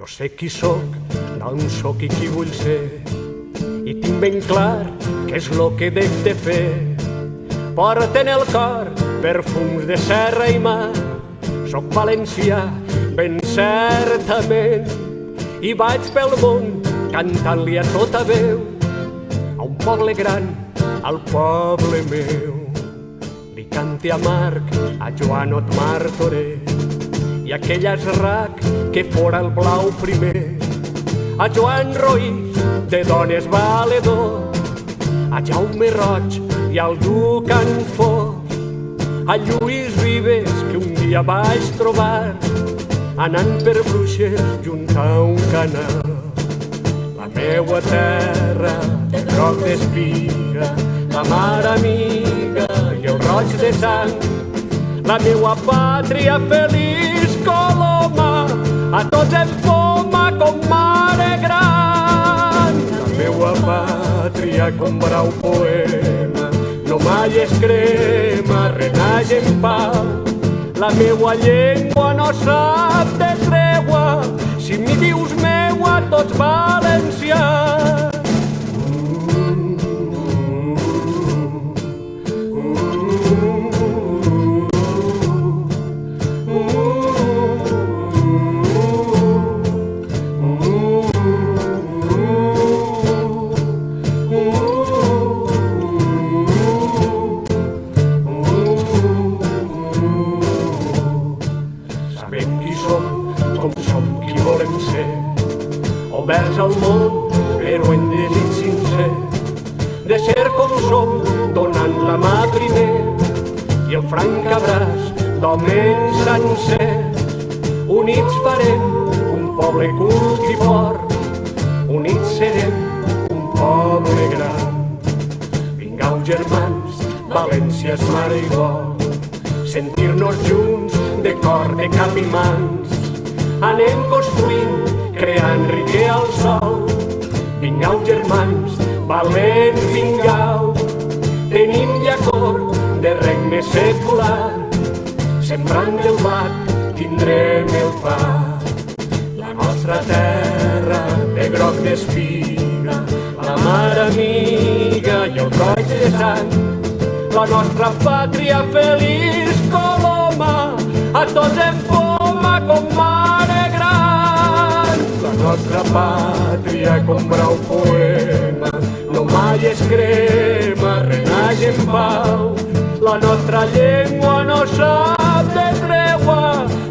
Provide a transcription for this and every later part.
Jo sé qui sóc, d'on sóc i qui vull ser, i tinc ben clar què és lo que dec de fer. Porta en el cor perfums de serra i mar, soc valencià ben certament, i vaig pel món cantant-li a tota veu, a un poble gran, al poble meu. Li cante a Marc, a Joanot Martorell, i aquell esrac que fora el blau primer, a Joan Roís, de dones valedor, a Jaume Roig i al Duc Anfós, a Lluís Vives, que un dia vaig trobar anant per Bruixes junt a un canal. La meua terra de groc d'espiga, la mar amiga i el roig de sang, la meua pàtria feliç Coloma, a tots em poma com mare gran. La meua pàtria com brau poema, no mai es crema, renaix en pau. La meua llengua no sap de tregua, si m'hi dius meua tots valencians. Com som qui volem ser, oberts al món, però en desig sincer, de ser com som, donant la mà primer, i el franc abraç d'homes sencers. Units farem un poble cult i fort, units serem un poble gran. Vingueu, germans, València és mare i vol, sentir-nos junts de cor, de cap i mans. Anem construint, creant riquer al sol. Vingueu, germans, valents, vingueu. Tenim llacor de regne secular, sembrant el blat tindrem el pa. La nostra terra de groc d'espiga, la mar amiga i el roig de sang, la nostra pàtria feliç Coloma, a tots en poma com mare gran. La nostra pàtria com brau poema, no mai es crema, renaix en pau. La nostra llengua no sap de tregua,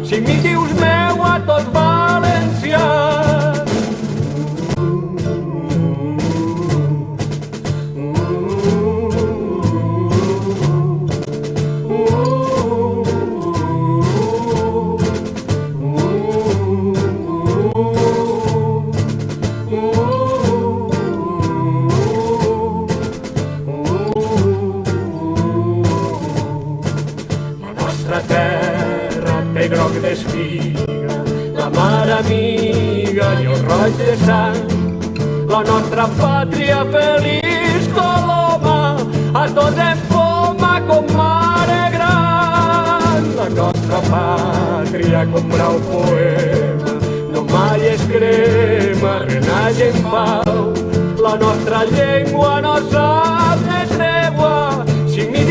si m'hi dius meua tots valencians. Groc d'espiga, la mar amiga i el roig de sang, la nostra pàtria feliç Coloma, a tots en poma com mare gran. La nostra pàtria com brau poema, no mai es crema, renaix en pau. La nostra llengua no sap de tregua, si m'hi